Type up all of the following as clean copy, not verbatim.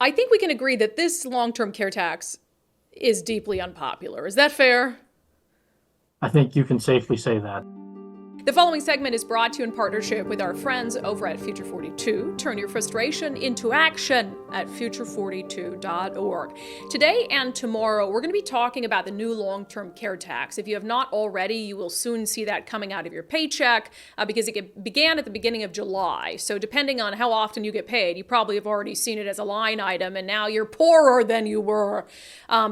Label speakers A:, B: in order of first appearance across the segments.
A: I think we can agree that this long-term care tax is deeply unpopular. Is that fair?
B: I think you can safely say that.
A: The following segment is brought to you in partnership with our friends over at Future 42. Turn your frustration into action at future42.org. Today and tomorrow, we're going to be talking about the new long-term care tax. If you have not already, you will soon see that coming out of your paycheck because it began at the beginning of July. So depending on how often you get paid, you probably have already seen it as a line item, and now you're poorer than you were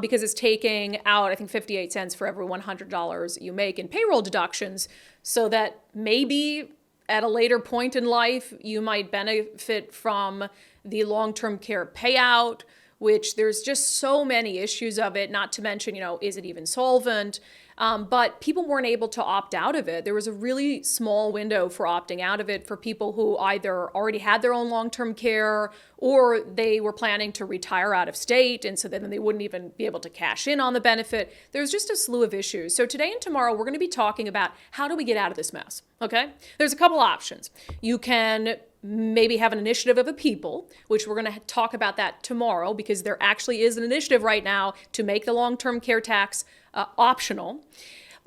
A: because it's taking out, I think, 58 cents for every $100 you make in payroll deductions, so that maybe at a later point in life, you might benefit from the long-term care payout, which there's just so many issues of it, not to mention, is it even solvent? But people weren't able to opt out of it. There was a really small window for opting out of it for people who either already had their own long-term care or they were planning to retire out of state, and so then they wouldn't even be able to cash in on the benefit. There's just a slew of issues. So today and tomorrow, we're going to be talking about how do we get out of this mess, okay? There's a couple options. You can maybe have an initiative of the people, which we're going to talk about that tomorrow because there actually is an initiative right now to make the long-term care tax optional.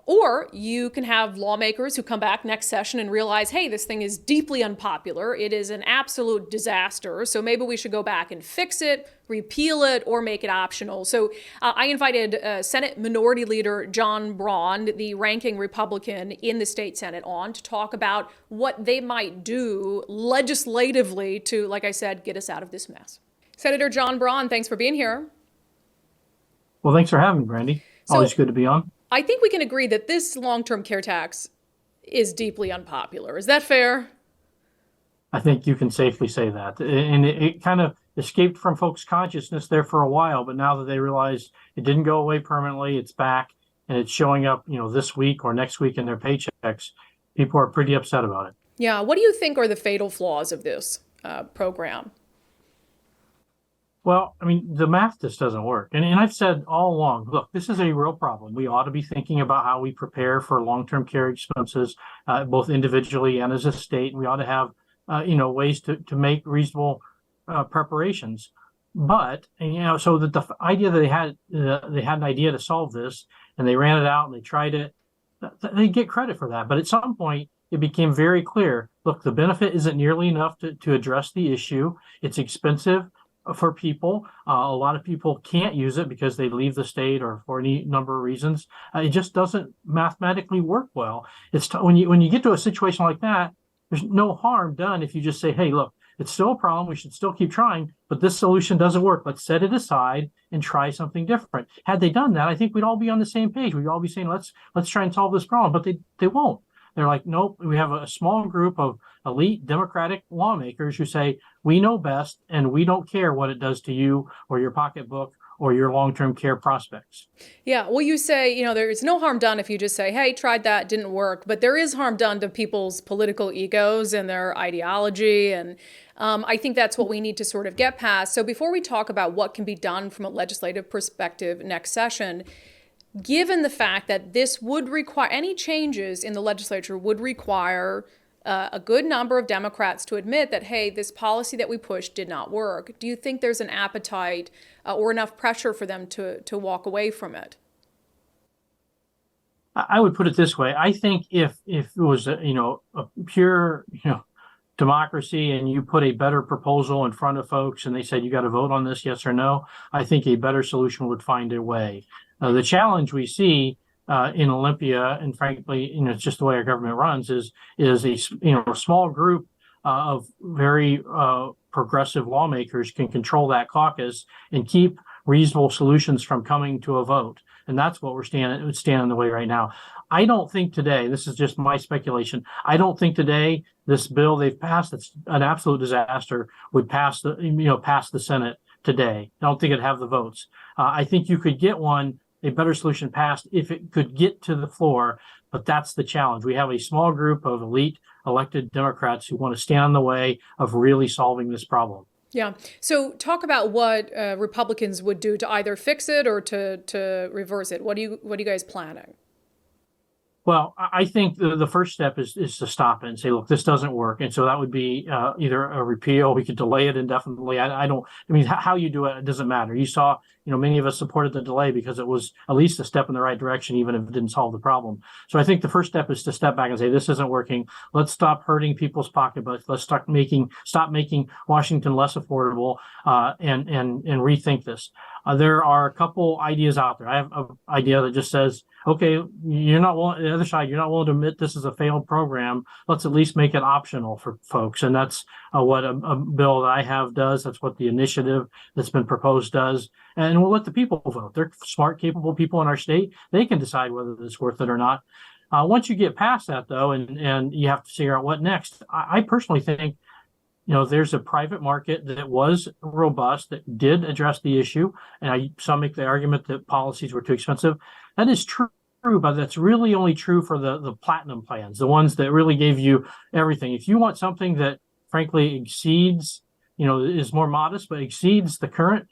A: Or you can have lawmakers who come back next session and realize, hey, this thing is deeply unpopular. It is an absolute disaster. So maybe we should go back and fix it, repeal it, or make it optional. So I invited Senate Minority Leader John Braun, the ranking Republican in the state Senate, on to talk about what they might do legislatively to, like I said, get us out of this mess. Senator John Braun, thanks for being here.
B: Well, thanks for having me, Brandi. Always good to be on.
A: I think we can agree that this long-term care tax is deeply unpopular. Is that fair?
B: I think you can safely say that. And it kind of escaped from folks' consciousness there for a while, but now that they realize it didn't go away permanently, it's back and it's showing up, this week or next week in their paychecks, people are pretty upset about it.
A: Yeah. What do you think are the fatal flaws of this program?
B: Well, I mean, the math just doesn't work. And I've said all along, look, this is a real problem. We ought to be thinking about how we prepare for long-term care expenses, both individually and as a state. We ought to have, ways to make reasonable preparations. But, so that the idea that they had an idea to solve this and they ran it out and they tried it, they get credit for that. But at some point, it became very clear, look, the benefit isn't nearly enough to address the issue. It's expensive for people. A lot of people can't use it because they leave the state or for any number of reasons. It just doesn't mathematically work well. When you get to a situation like that, there's no harm done if you just say, hey, look, it's still a problem. We should still keep trying, but this solution doesn't work. Let's set it aside and try something different. Had they done that, I think we'd all be on the same page. We'd all be saying, let's try and solve this problem, but they won't. They're like, nope, we have a small group of elite Democratic lawmakers who say, we know best and we don't care what it does to you or your pocketbook or your long-term care prospects.
A: Yeah, well, you say, there's no harm done if you just say, hey, tried that, didn't work. But there is harm done to people's political egos and their ideology. And I think that's what we need to sort of get past. So before we talk about what can be done from a legislative perspective next session, given the fact that this would require any changes in the legislature would require a good number of Democrats to admit that, hey, this policy that we pushed did not work. Do you think there's an appetite or enough pressure for them to walk away from it?
B: I would put it this way. I think if it was a pure democracy and you put a better proposal in front of folks and they said you got to vote on this, yes or no, I think a better solution would find a way. The challenge we see in Olympia, and frankly, it's just the way our government runs, is a small group of very progressive lawmakers can control that caucus and keep reasonable solutions from coming to a vote. And that's what we're standing in the way right now. I don't think today, this is just my speculation, I don't think today this bill they've passed, it's an absolute disaster, would pass the Senate today. I don't think it'd have the votes. I think you could get a better solution passed if it could get to the floor, but that's the challenge. We have a small group of elite elected Democrats who want to stand in the way of really solving this problem.
A: Yeah. So talk about what Republicans would do to either fix it or to reverse it. What are you guys planning?
B: Well, I think the first step is to stop it and say, look, this doesn't work. And so that would be either a repeal, we could delay it indefinitely. I don't, I mean, how you do it doesn't matter. You saw, many of us supported the delay because it was at least a step in the right direction, even if it didn't solve the problem. So I think the first step is to step back and say, this isn't working. Let's stop hurting people's pocketbooks. Let's stop making Washington less affordable, and rethink this. There are a couple ideas out there. I have an idea that just says, okay, you're not willing, the other side, you're not willing to admit this is a failed program. Let's at least make it optional for folks. And that's what a bill that I have does. That's what the initiative that's been proposed does. And we'll let the people vote. They're smart, capable people in our state. They can decide whether it's worth it or not. Once you get past that, though, and you have to figure out what next, I personally think, there's a private market that was robust, that did address the issue. And some make the argument that policies were too expensive. That is true, but that's really only true for the platinum plans, the ones that really gave you everything. If you want something that frankly exceeds, is more modest, but exceeds the current,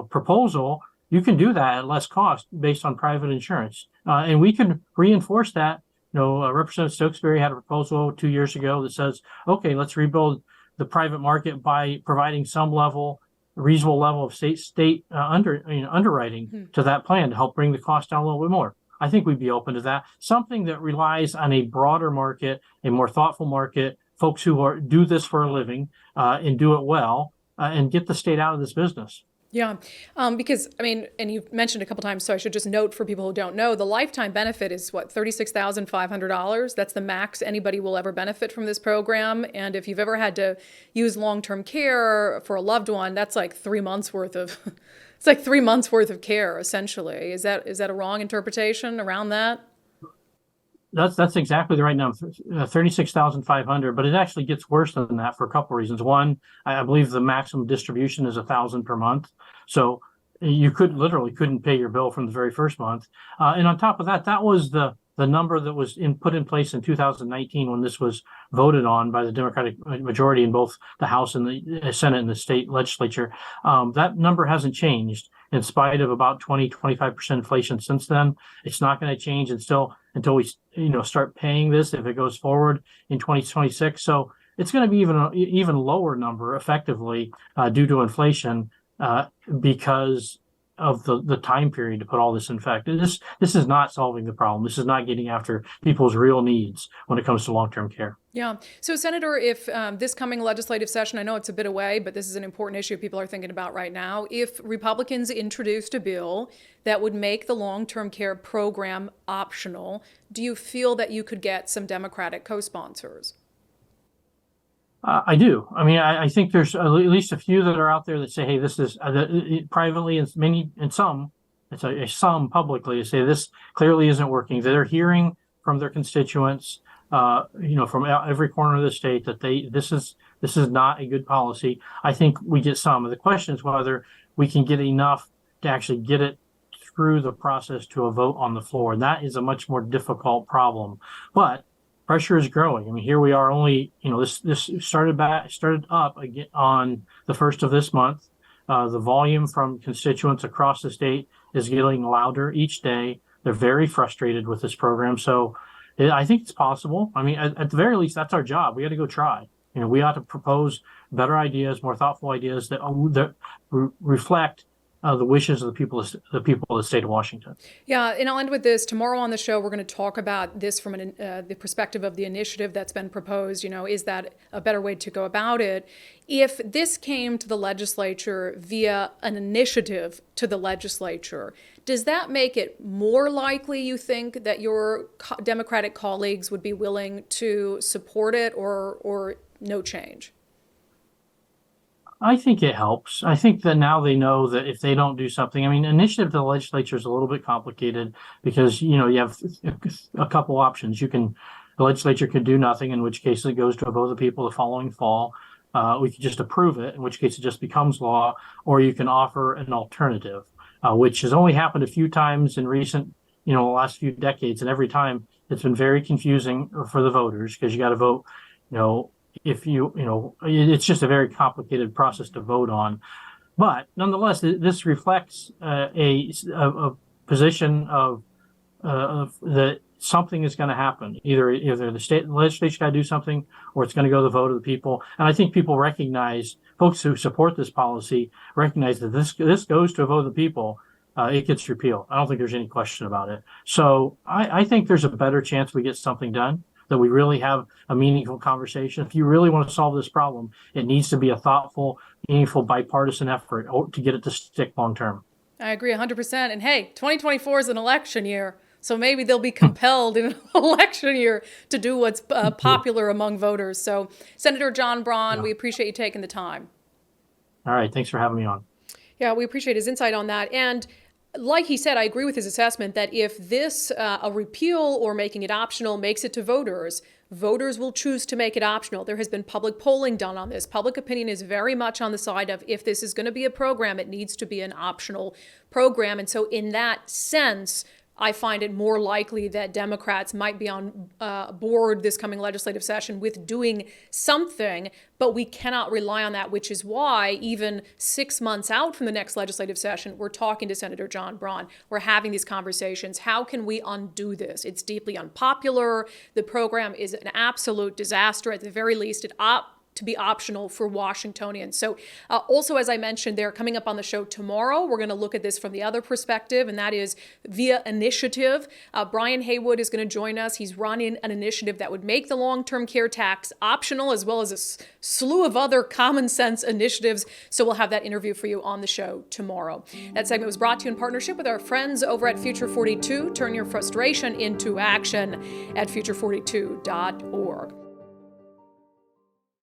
B: proposal, you can do that at less cost based on private insurance. And we can reinforce that. Representative Stokesbury had a proposal 2 years ago that says, okay, let's rebuild the private market by providing some reasonable level of state underwriting to that plan to help bring the cost down a little bit more. I think we'd be open to that. Something that relies on a broader market, a more thoughtful market, folks who do this for a living and do it well, and get the state out of this business.
A: Yeah, because, and you've mentioned a couple times, so I should just note for people who don't know, the lifetime benefit is what, $36,500? That's the max anybody will ever benefit from this program. And if you've ever had to use long-term care for a loved one, that's like 3 months worth of, it's like 3 months worth of care, essentially. Is that a wrong interpretation around that?
B: That's exactly the right number, 36,500. But it actually gets worse than that for a couple of reasons. One, I believe the maximum distribution is 1,000 per month, so you couldn't pay your bill from the very first month. And on top of that, that was the number that was put in place in 2019 when this was voted on by the Democratic majority in both the House and the Senate and the state legislature. That number hasn't changed in spite of about 25% inflation since then. It's not going to change until we start paying this, if it goes forward in 2026. So it's going to be even lower number effectively due to inflation because of the time period to put all this in effect. This is not solving the problem. This is not getting after people's real needs when it comes to long-term care.
A: Yeah. So, Senator, if this coming legislative session, I know it's a bit away, but this is an important issue people are thinking about right now. If Republicans introduced a bill that would make the long-term care program optional, do you feel that you could get some Democratic co-sponsors?
B: I do. I think there's at least a few that are out there that say, hey, this is privately, and some publicly say this clearly isn't working. They're hearing from their constituents, from every corner of the state that this is not a good policy. I think we get some. The question is whether we can get enough to actually get it through the process to a vote on the floor. And that is a much more difficult problem. But pressure is growing. Here we are only, this started up again on the 1st of this month. The volume from constituents across the state is getting louder each day. They're very frustrated with this program. So I think it's possible. At the very least, that's our job. We got to go try. We ought to propose better ideas, more thoughtful ideas that reflect the wishes of the people of the state of Washington.
A: Yeah, and I'll end with this. Tomorrow on the show, we're going to talk about this from the perspective of the initiative that's been proposed. Is that a better way to go about it? If this came to the legislature via an initiative to the legislature, does that make it more likely, you think, that your Democratic colleagues would be willing to support it, or no change?
B: I think it helps. I think that now they know that if they don't do something, initiative to the legislature is a little bit complicated because, you have a couple options. The legislature could do nothing, in which case it goes to a vote of the people the following fall. We could just approve it, in which case it just becomes law, or you can offer an alternative, which has only happened a few times in recent, last few decades. And every time it's been very confusing for the voters because you got to vote, if it's just a very complicated process to vote on. But nonetheless, this reflects a position of that something is going to happen. Either the state legislature got to do something, or it's going to go to the vote of the people. And I think people recognize, folks who support this policy recognize that this goes to a vote of the people. It gets repealed. I don't think there's any question about it. So I think there's a better chance we get something done, that we really have a meaningful conversation. If you really want to solve this problem, it needs to be a thoughtful, meaningful, bipartisan effort to get it to stick long term.
A: I agree 100%. And hey, 2024 is an election year. So maybe they'll be compelled in an election year to do what's popular among voters. So Senator John Braun, we appreciate you taking the time.
B: All right. Thanks for having me on.
A: Yeah, we appreciate his insight on that. And like he said, I agree with his assessment that if this, a repeal or making it optional, makes it to voters, voters will choose to make it optional. There has been public polling done on this. Public opinion is very much on the side of, if this is going to be a program, it needs to be an optional program. And so in that sense, I find it more likely that Democrats might be on board this coming legislative session with doing something, but we cannot rely on that, which is why even 6 months out from the next legislative session, we're talking to Senator John Braun. We're having these conversations. How can we undo this? It's deeply unpopular. The program is an absolute disaster. At the very least, it to be optional for Washingtonians. So also, as I mentioned, they're coming up on the show tomorrow. We're going to look at this from the other perspective, and that is via initiative. Brian Haywood is going to join us. He's running an initiative that would make the long-term care tax optional, as well as a slew of other common sense initiatives. So we'll have that interview for you on the show tomorrow. That segment was brought to you in partnership with our friends over at Future 42. Turn your frustration into action at future42.org.